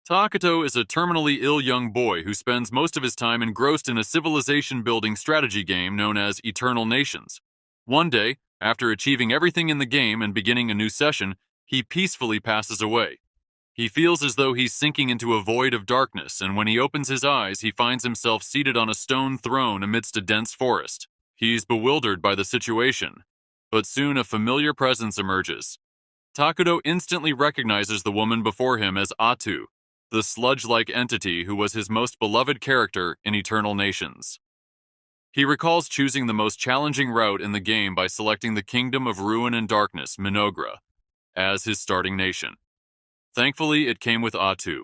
Takuto is a terminally ill young boy who spends most of his time engrossed in a civilization-building strategy game known as Eternal Nations. One day, after achieving everything in the game and beginning a new session, he peacefully passes away. He feels as though he's sinking into a void of darkness, and when he opens his eyes, he finds himself seated on a stone throne amidst a dense forest. He's bewildered by the situation, but soon a familiar presence emerges. Takuto instantly recognizes the woman before him as Atu, the sludge-like entity who was his most beloved character in Eternal Nations. He recalls choosing the most challenging route in the game by selecting the Kingdom of Ruin and Darkness, Minogra, as his starting nation. Thankfully, it came with Atu,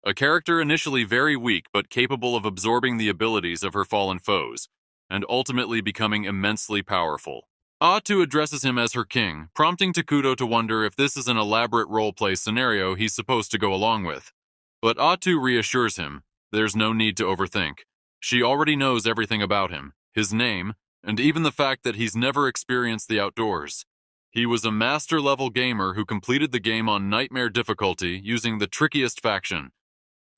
a character initially very weak but capable of absorbing the abilities of her fallen foes, and ultimately becoming immensely powerful. Atu addresses him as her king, prompting Takuto to wonder if this is an elaborate roleplay scenario he's supposed to go along with. But Atu reassures him, there's no need to overthink. She already knows everything about him, his name, and even the fact that he's never experienced the outdoors. He was a master-level gamer who completed the game on nightmare difficulty using the trickiest faction.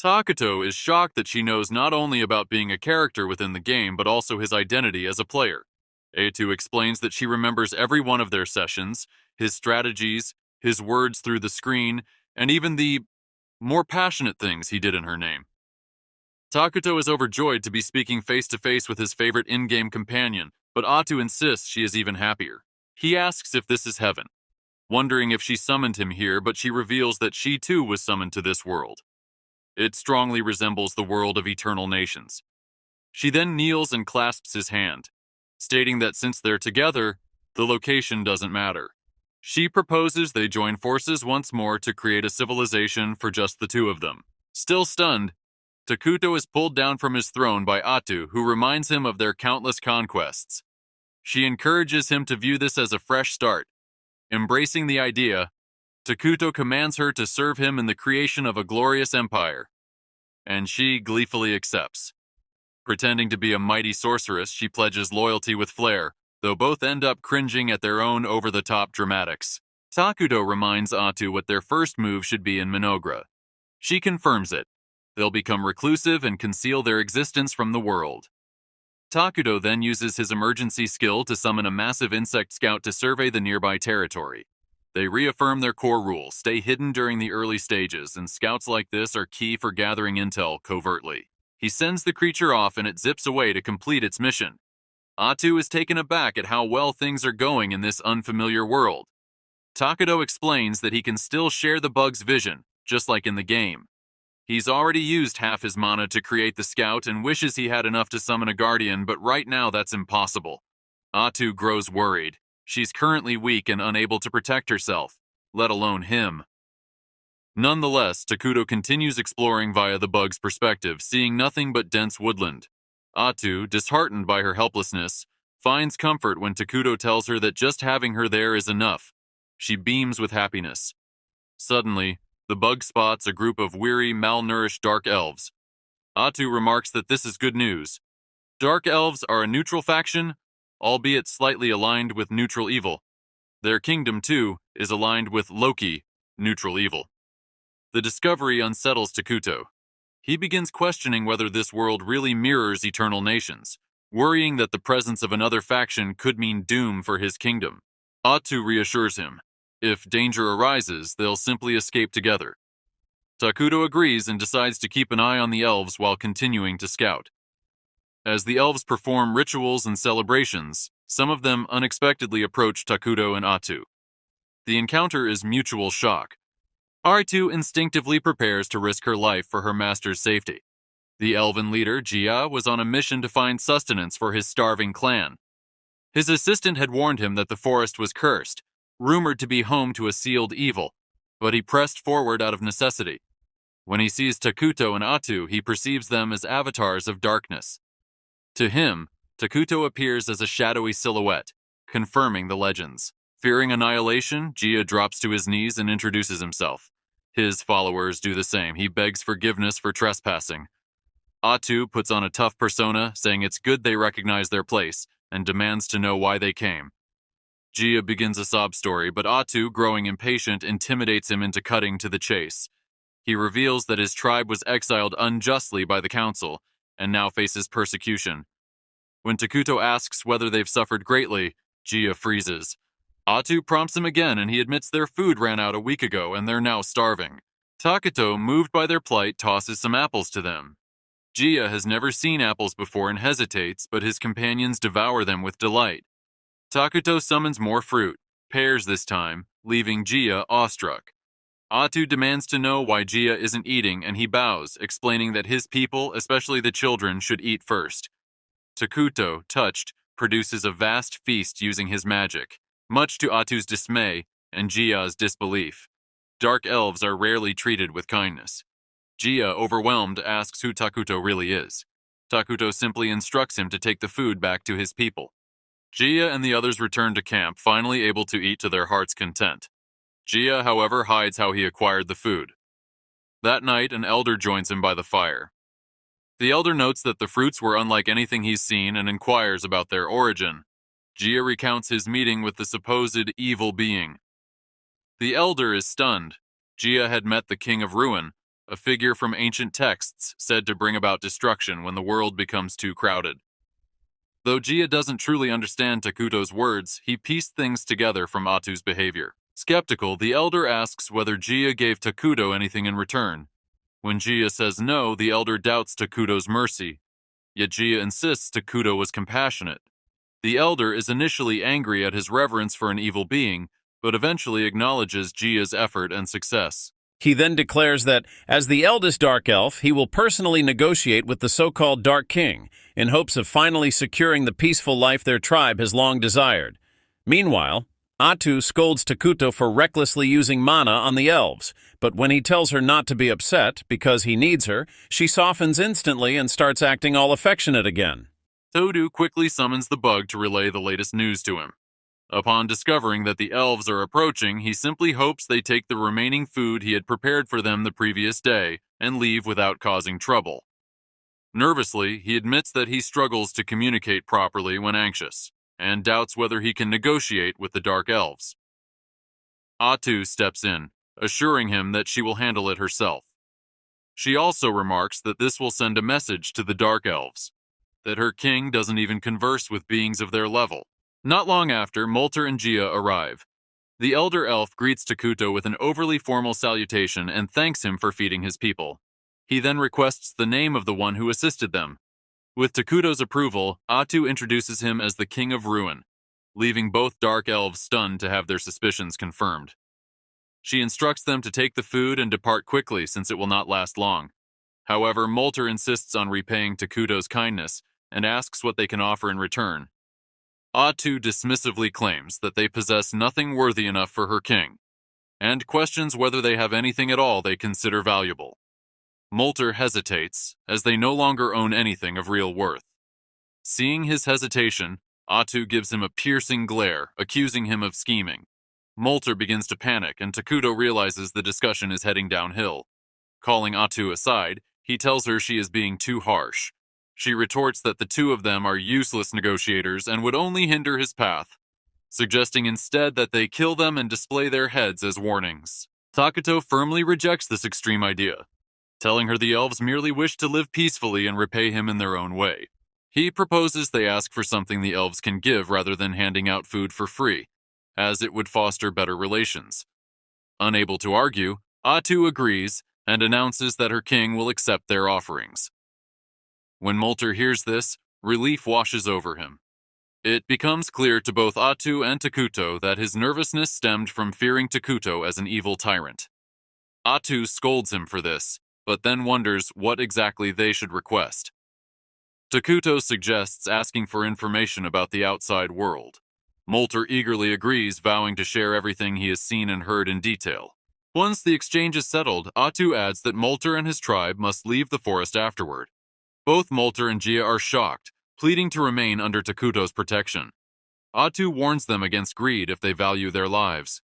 Takuto is shocked that she knows not only about being a character within the game but also his identity as a player. Atu explains that she remembers every one of their sessions, his strategies, his words through the screen, and even the more passionate things he did in her name. Takuto is overjoyed to be speaking face-to-face with his favorite in-game companion, but Atu insists she is even happier. He asks if this is heaven, wondering if she summoned him here, but she reveals that she too was summoned to this world. It strongly resembles the world of Eternal Nations. She then kneels and clasps his hand, stating that since they're together, the location doesn't matter. She proposes they join forces once more to create a civilization for just the two of them. Still stunned, Takuto is pulled down from his throne by Atu, who reminds him of their countless conquests. She encourages him to view this as a fresh start. Embracing the idea, Takuto commands her to serve him in the creation of a glorious empire, and she gleefully accepts. Pretending to be a mighty sorceress, she pledges loyalty with flair, though both end up cringing at their own over-the-top dramatics. Takuto reminds Atu what their first move should be in Minogra. She confirms it. They'll become reclusive and conceal their existence from the world. Takuto then uses his emergency skill to summon a massive insect scout to survey the nearby territory. They reaffirm their core rule, stay hidden during the early stages, and scouts like this are key for gathering intel covertly. He sends the creature off and it zips away to complete its mission. Atu is taken aback at how well things are going in this unfamiliar world. Takuto explains that he can still share the bug's vision, just like in the game. He's already used half his mana to create the scout and wishes he had enough to summon a guardian, but right now that's impossible. Atu grows worried. She's currently weak and unable to protect herself, let alone him. Nonetheless, Takuto continues exploring via the bug's perspective, seeing nothing but dense woodland. Atu, disheartened by her helplessness, finds comfort when Takuto tells her that just having her there is enough. She beams with happiness. Suddenly, the bug spots a group of weary, malnourished dark elves. Atu remarks that this is good news. Dark elves are a neutral faction, albeit slightly aligned with neutral evil. Their kingdom, too, is aligned with Loki, neutral evil. The discovery unsettles Takuto. He begins questioning whether this world really mirrors Eternal Nations, worrying that the presence of another faction could mean doom for his kingdom. Atu reassures him. If danger arises, they'll simply escape together. Takuto agrees and decides to keep an eye on the elves while continuing to scout. As the elves perform rituals and celebrations, some of them unexpectedly approach Takuto and Atu. The encounter is mutual shock. Atu instinctively prepares to risk her life for her master's safety. The elven leader, Jia, was on a mission to find sustenance for his starving clan. His assistant had warned him that the forest was cursed, rumored to be home to a sealed evil, but he pressed forward out of necessity. When he sees Takuto and Atu, he perceives them as avatars of darkness. To him, Takuto appears as a shadowy silhouette, confirming the legends. Fearing annihilation, Jia drops to his knees and introduces himself. His followers do the same. He begs forgiveness for trespassing. Atu puts on a tough persona, saying it's good they recognize their place, and demands to know why they came. Jia begins a sob story, but Atu, growing impatient, intimidates him into cutting to the chase. He reveals that his tribe was exiled unjustly by the council and now faces persecution. When Takuto asks whether they've suffered greatly, Gia freezes. Atu prompts him again and he admits their food ran out a week ago and they're now starving. Takuto, moved by their plight, tosses some apples to them. Gia has never seen apples before and hesitates, but his companions devour them with delight. Takuto summons more fruit, pears this time, leaving Gia awestruck. Atu demands to know why Gia isn't eating and he bows, explaining that his people, especially the children, should eat first. Takuto, touched, produces a vast feast using his magic, much to Atu's dismay and Gia's disbelief. Dark elves are rarely treated with kindness. Gia, overwhelmed, asks who Takuto really is. Takuto simply instructs him to take the food back to his people. Gia and the others return to camp, finally able to eat to their heart's content. Gia, however, hides how he acquired the food. That night, an elder joins him by the fire. The elder notes that the fruits were unlike anything he's seen and inquires about their origin. Gia recounts his meeting with the supposed evil being. The elder is stunned. Gia had met the King of Ruin, a figure from ancient texts said to bring about destruction when the world becomes too crowded. Though Gia doesn't truly understand Takuto's words, he pieced things together from Atu's behavior. Skeptical, the elder asks whether Gia gave Takuto anything in return. When Gia says no, the elder doubts Takuto's mercy. Yet Gia insists Takuto was compassionate. The elder is initially angry at his reverence for an evil being, but eventually acknowledges Gia's effort and success. He then declares that, as the eldest Dark Elf, he will personally negotiate with the so-called Dark King, in hopes of finally securing the peaceful life their tribe has long desired. Meanwhile, Atu scolds Takuto for recklessly using mana on the elves, but when he tells her not to be upset because he needs her, she softens instantly and starts acting all affectionate again. Todo quickly summons the bug to relay the latest news to him. Upon discovering that the elves are approaching, he simply hopes they take the remaining food he had prepared for them the previous day and leave without causing trouble. Nervously, he admits that he struggles to communicate properly when anxious, and doubts whether he can negotiate with the Dark Elves. Atu steps in, assuring him that she will handle it herself. She also remarks that this will send a message to the Dark Elves, that her king doesn't even converse with beings of their level. Not long after, Molter and Gia arrive. The elder elf greets Takuto with an overly formal salutation and thanks him for feeding his people. He then requests the name of the one who assisted them. With Takuto's approval, Atu introduces him as the King of Ruin, leaving both Dark Elves stunned to have their suspicions confirmed. She instructs them to take the food and depart quickly since it will not last long. However, Molter insists on repaying Takuto's kindness and asks what they can offer in return. Atu dismissively claims that they possess nothing worthy enough for her king, and questions whether they have anything at all they consider valuable. Molter hesitates, as they no longer own anything of real worth. Seeing his hesitation, Atu gives him a piercing glare, accusing him of scheming. Molter begins to panic, and Takuto realizes the discussion is heading downhill. Calling Atu aside, he tells her she is being too harsh. She retorts that the two of them are useless negotiators and would only hinder his path, suggesting instead that they kill them and display their heads as warnings. Takuto firmly rejects this extreme idea, telling her the elves merely wish to live peacefully and repay him in their own way. He proposes they ask for something the elves can give rather than handing out food for free, as it would foster better relations. Unable to argue, Atu agrees and announces that her king will accept their offerings. When Molter hears this, relief washes over him. It becomes clear to both Atu and Takuto that his nervousness stemmed from fearing Takuto as an evil tyrant. Atu scolds him for this, but then wonders what exactly they should request. Takuto suggests asking for information about the outside world. Molter eagerly agrees, vowing to share everything he has seen and heard in detail. Once the exchange is settled, Atu adds that Molter and his tribe must leave the forest afterward. Both Molter and Gia are shocked, pleading to remain under Takuto's protection. Atu warns them against greed if they value their lives.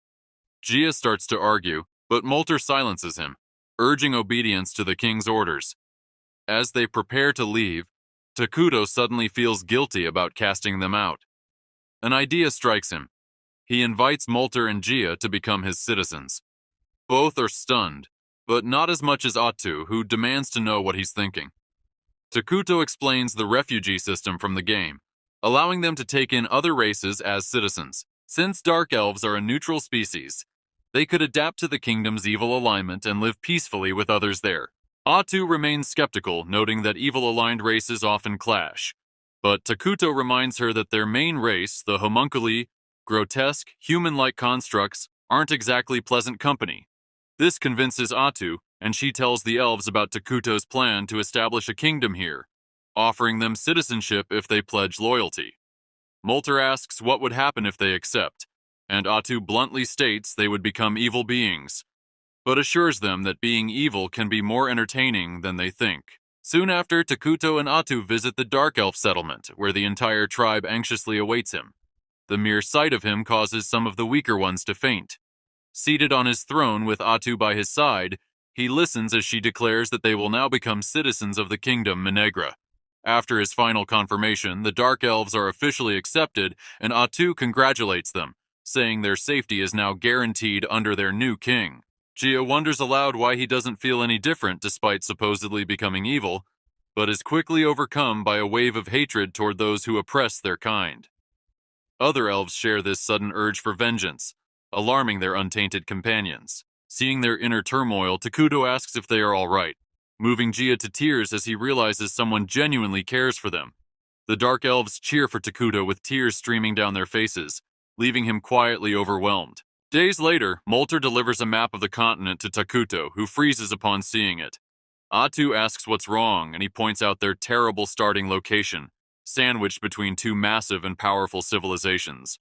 Gia starts to argue, but Molter silences him, urging obedience to the king's orders. As they prepare to leave, Takuto suddenly feels guilty about casting them out. An idea strikes him. He invites Molter and Gia to become his citizens. Both are stunned. but not as much as Atu, who demands to know what he's thinking. Takuto explains the refugee system from the game, allowing them to take in other races as citizens. Since Dark Elves are a neutral species, they could adapt to the kingdom's evil alignment and live peacefully with others there. Atu remains skeptical, noting that evil-aligned races often clash. But Takuto reminds her that their main race, the homunculi, grotesque, human-like constructs, aren't exactly pleasant company. This convinces Atu, and she tells the elves about Takuto's plan to establish a kingdom here, offering them citizenship if they pledge loyalty. Molter asks what would happen if they accept, and Atu bluntly states they would become evil beings, but assures them that being evil can be more entertaining than they think. Soon after, Takuto and Atu visit the Dark Elf settlement, where the entire tribe anxiously awaits him. The mere sight of him causes some of the weaker ones to faint. Seated on his throne with Atu by his side, he listens as she declares that they will now become citizens of the kingdom Menegra. After his final confirmation, the Dark Elves are officially accepted, and Atu congratulates them, saying their safety is now guaranteed under their new king. Gia wonders aloud why he doesn't feel any different despite supposedly becoming evil, but is quickly overcome by a wave of hatred toward those who oppress their kind. Other elves share this sudden urge for vengeance, alarming their untainted companions. Seeing their inner turmoil, Takuto asks if they are all right, moving Gia to tears as he realizes someone genuinely cares for them. The Dark Elves cheer for Takuto with tears streaming down their faces, leaving him quietly overwhelmed. Days later, Molter delivers a map of the continent to Takuto, who freezes upon seeing it. Atu asks what's wrong, and he points out their terrible starting location, sandwiched between two massive and powerful civilizations.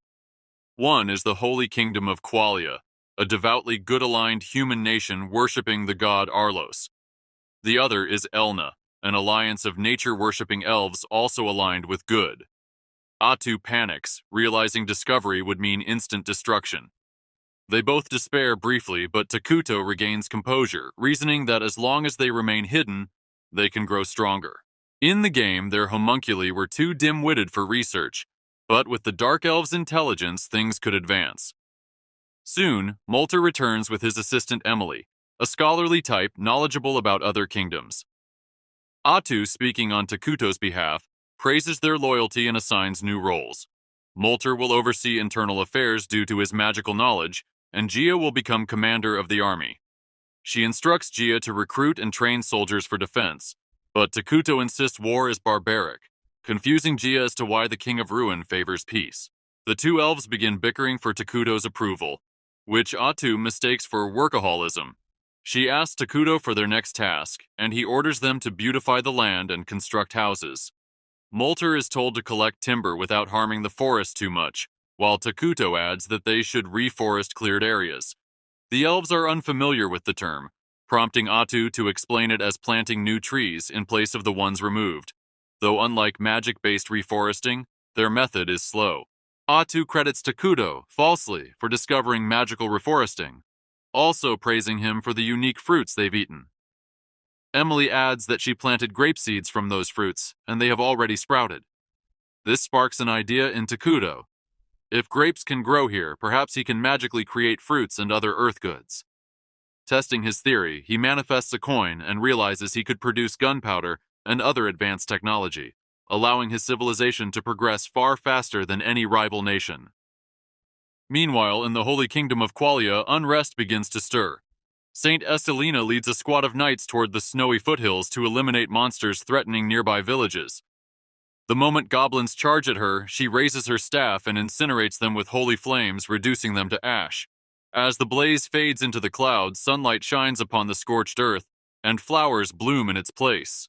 One is the Holy Kingdom of Qualia, a devoutly good-aligned human nation worshipping the god Arlos. The other is Elna, an alliance of nature-worshipping elves also aligned with good. Atu panics, realizing discovery would mean instant destruction. They both despair briefly, but Takuto regains composure, reasoning that as long as they remain hidden, they can grow stronger. In the game, their homunculi were too dim-witted for research, but with the Dark Elves' intelligence, things could advance. Soon, Molter returns with his assistant Emily, a scholarly type knowledgeable about other kingdoms. Atu, speaking on Takuto's behalf, praises their loyalty and assigns new roles. Molter will oversee internal affairs due to his magical knowledge, and Gia will become commander of the army. She instructs Gia to recruit and train soldiers for defense, but Takuto insists war is barbaric, confusing Gia as to why the King of Ruin favors peace. The two elves begin bickering for Takuto's approval, which Atu mistakes for workaholism. She asks Takuto for their next task, and he orders them to beautify the land and construct houses. Molter is told to collect timber without harming the forest too much, while Takuto adds that they should reforest cleared areas. The elves are unfamiliar with the term, prompting Atu to explain it as planting new trees in place of the ones removed. Though unlike magic-based reforesting, their method is slow. Atu credits Takuto, falsely, for discovering magical reforesting, also praising him for the unique fruits they've eaten. Emily adds that she planted grape seeds from those fruits, and they have already sprouted. This sparks an idea in Takuto. If grapes can grow here, perhaps he can magically create fruits and other earth goods. Testing his theory, he manifests a coin and realizes he could produce gunpowder and other advanced technology, allowing his civilization to progress far faster than any rival nation. Meanwhile, in the Holy Kingdom of Qualia, unrest begins to stir. Saint Estelina leads a squad of knights toward the snowy foothills to eliminate monsters threatening nearby villages. The moment goblins charge at her, she raises her staff and incinerates them with holy flames, reducing them to ash. As the blaze fades into the clouds, sunlight shines upon the scorched earth, and flowers bloom in its place.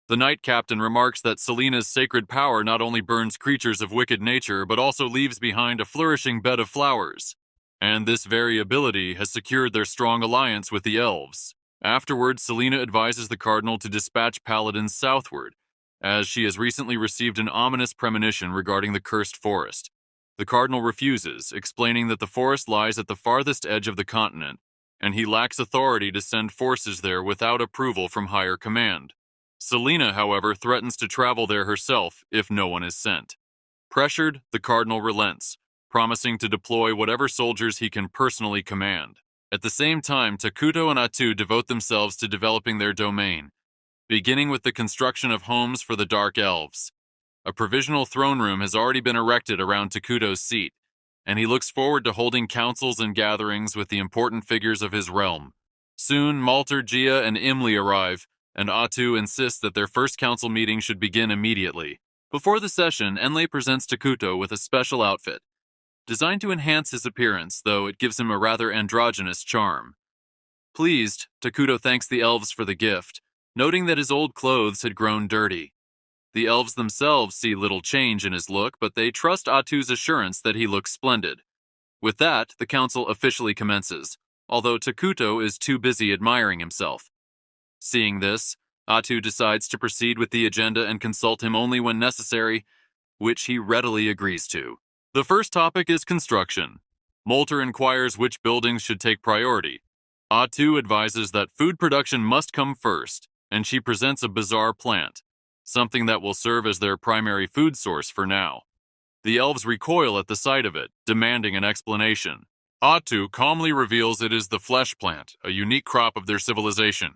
The knight captain remarks that Selena's sacred power not only burns creatures of wicked nature, but also leaves behind a flourishing bed of flowers. And this very ability has secured their strong alliance with the elves. Afterwards, Selena advises the cardinal to dispatch paladins southward, as she has recently received an ominous premonition regarding the cursed forest. The cardinal refuses, explaining that the forest lies at the farthest edge of the continent, and he lacks authority to send forces there without approval from higher command. Selena, however, threatens to travel there herself if no one is sent. Pressured, the cardinal relents, promising to deploy whatever soldiers he can personally command. At the same time, Takuto and Atu devote themselves to developing their domain, beginning with the construction of homes for the Dark Elves. A provisional throne room has already been erected around Takuto's seat, and he looks forward to holding councils and gatherings with the important figures of his realm. Soon, Malter, Gia, and Imli arrive, and Atu insists that their first council meeting should begin immediately. Before the session, Enlei presents Takuto with a special outfit, designed to enhance his appearance, though it gives him a rather androgynous charm. Pleased, Takuto thanks the elves for the gift, noting that his old clothes had grown dirty. The elves themselves see little change in his look, but they trust Atu's assurance that he looks splendid. With that, the council officially commences, although Takuto is too busy admiring himself. Seeing this, Atu decides to proceed with the agenda and consult him only when necessary, which he readily agrees to. The first topic is construction. Molter inquires which buildings should take priority. Atu advises that food production must come first, and she presents a bizarre plant, something that will serve as their primary food source for now. The elves recoil at the sight of it, demanding an explanation. Atu calmly reveals it is the flesh plant, a unique crop of their civilization.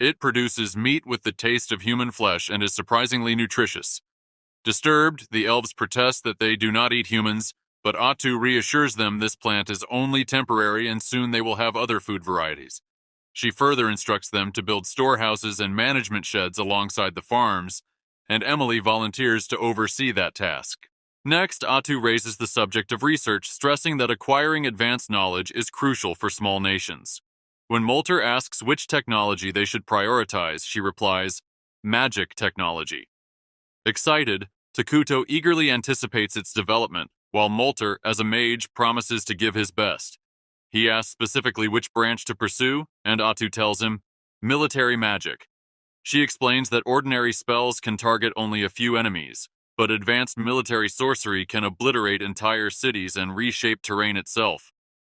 It produces meat with the taste of human flesh and is surprisingly nutritious. Disturbed, the elves protest that they do not eat humans, but Atu reassures them this plant is only temporary and soon they will have other food varieties. She further instructs them to build storehouses and management sheds alongside the farms, and Emily volunteers to oversee that task. Next, Atu raises the subject of research, stressing that acquiring advanced knowledge is crucial for small nations. When Molter asks which technology they should prioritize, she replies, magic technology. Excited, Takuto eagerly anticipates its development, while Molter, as a mage, promises to give his best. He asks specifically which branch to pursue, and Atu tells him, military magic. She explains that ordinary spells can target only a few enemies, but advanced military sorcery can obliterate entire cities and reshape terrain itself.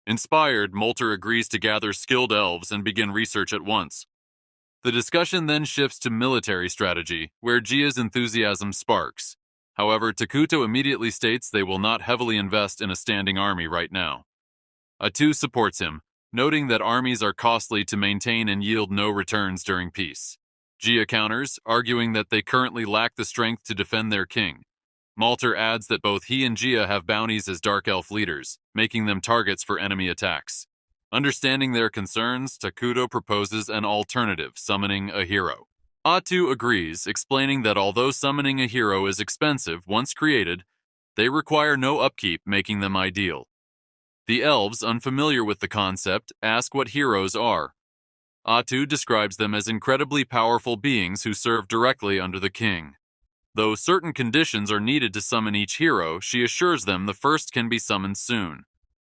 Inspired, Molter agrees to gather skilled elves and begin research at once. The discussion then shifts to military strategy, where Gia's enthusiasm sparks. However, Takuto immediately states they will not heavily invest in a standing army right now. Atu supports him, noting that armies are costly to maintain and yield no returns during peace. Gia counters, arguing that they currently lack the strength to defend their king. Malter adds that both he and Gia have bounties as Dark Elf leaders, making them targets for enemy attacks. Understanding their concerns, Takuto proposes an alternative, summoning a hero. Atu agrees, explaining that although summoning a hero is expensive once created, they require no upkeep, making them ideal. The elves, unfamiliar with the concept, ask what heroes are. Atu describes them as incredibly powerful beings who serve directly under the king. Though certain conditions are needed to summon each hero, she assures them the first can be summoned soon.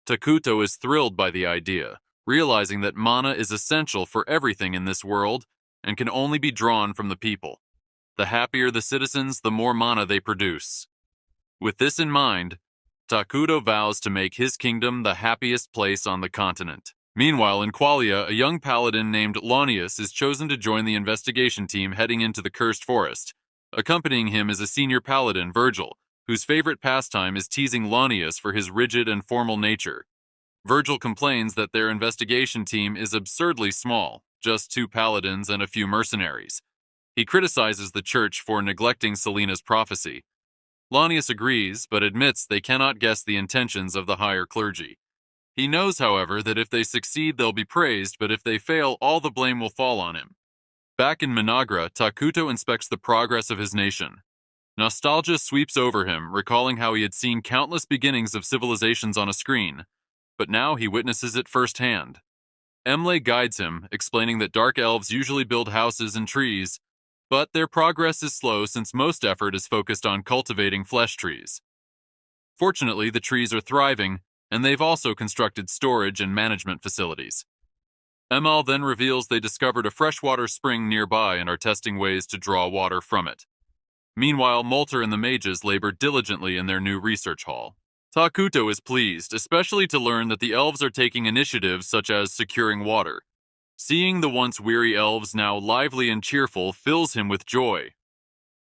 Takuto is thrilled by the idea, realizing that mana is essential for everything in this world and can only be drawn from the people. The happier the citizens, the more mana they produce. With this in mind, Takuto vows to make his kingdom the happiest place on the continent. Meanwhile, in Qualia, a young paladin named Launius is chosen to join the investigation team heading into the Cursed Forest. Accompanying him is a senior paladin, Virgil, whose favorite pastime is teasing Launius for his rigid and formal nature. Virgil complains that their investigation team is absurdly small, just 2 paladins and a few mercenaries. He criticizes the church for neglecting Selena's prophecy. Launius agrees, but admits they cannot guess the intentions of the higher clergy. He knows, however, that if they succeed they'll be praised, but if they fail, all the blame will fall on him. Back in Minagra, Takuto inspects the progress of his nation. Nostalgia sweeps over him, recalling how he had seen countless beginnings of civilizations on a screen, but now he witnesses it firsthand. Emle guides him, explaining that dark elves usually build houses and trees, but their progress is slow since most effort is focused on cultivating flesh trees. Fortunately, the trees are thriving, and they've also constructed storage and management facilities. Emal then reveals they discovered a freshwater spring nearby and are testing ways to draw water from it. Meanwhile, Molter and the mages labor diligently in their new research hall. Takuto is pleased, especially to learn that the elves are taking initiatives such as securing water. Seeing the once weary elves now lively and cheerful fills him with joy.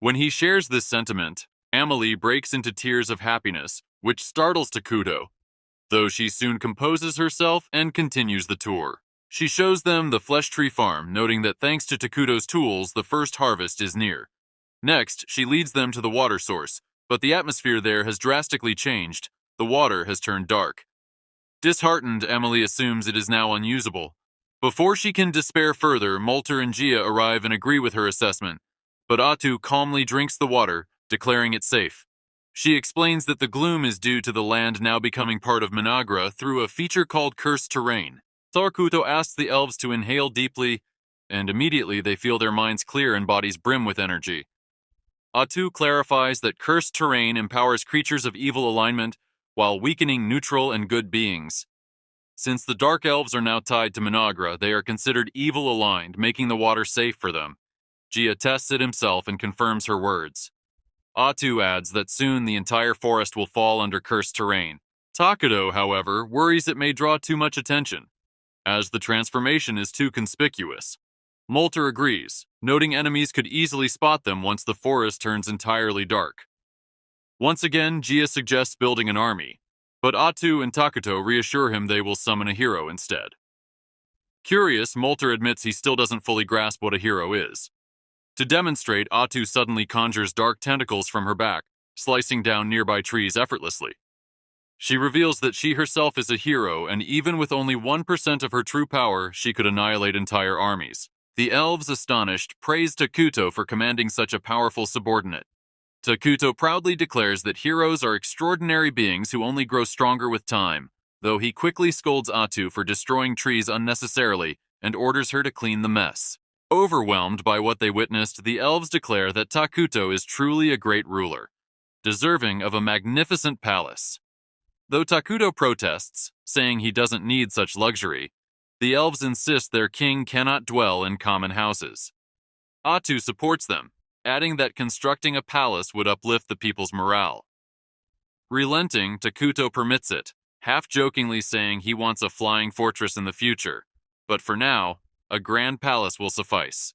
When he shares this sentiment, Amelie breaks into tears of happiness, which startles Takuto. though she soon composes herself and continues the tour. She shows them the flesh tree farm, noting that thanks to Takuto's tools, the first harvest is near. Next, she leads them to the water source, but the atmosphere there has drastically changed. The water has turned dark. Disheartened, Emily assumes it is now unusable. Before she can despair further, Molter and Gia arrive and agree with her assessment, but Atu calmly drinks the water, declaring it safe. She explains that the gloom is due to the land now becoming part of Managra through a feature called cursed terrain. Takuto asks the elves to inhale deeply, and immediately they feel their minds clear and bodies brim with energy. Atu clarifies that cursed terrain empowers creatures of evil alignment while weakening neutral and good beings. Since the Dark Elves are now tied to Managra, they are considered evil-aligned, making the water safe for them. Gia tests it himself and confirms her words. Atu adds that soon the entire forest will fall under cursed terrain. Takuto, however, worries it may draw too much attention, as the transformation is too conspicuous. Molter agrees, noting enemies could easily spot them once the forest turns entirely dark. Once again, Gia suggests building an army, but Atu and Takuto reassure him they will summon a hero instead. Curious, Molter admits he still doesn't fully grasp what a hero is. To demonstrate, Atu suddenly conjures dark tentacles from her back, slicing down nearby trees effortlessly. She reveals that she herself is a hero, and even with only 1% of her true power, she could annihilate entire armies. The elves, astonished, praise Takuto for commanding such a powerful subordinate. Takuto proudly declares that heroes are extraordinary beings who only grow stronger with time, though he quickly scolds Atu for destroying trees unnecessarily and orders her to clean the mess. Overwhelmed by what they witnessed, the elves declare that Takuto is truly a great ruler, deserving of a magnificent palace. Though Takuto protests, saying he doesn't need such luxury, the elves insist their king cannot dwell in common houses. Atu supports them, adding that constructing a palace would uplift the people's morale. Relenting, Takuto permits it, half-jokingly saying he wants a flying fortress in the future, but for now, a grand palace will suffice.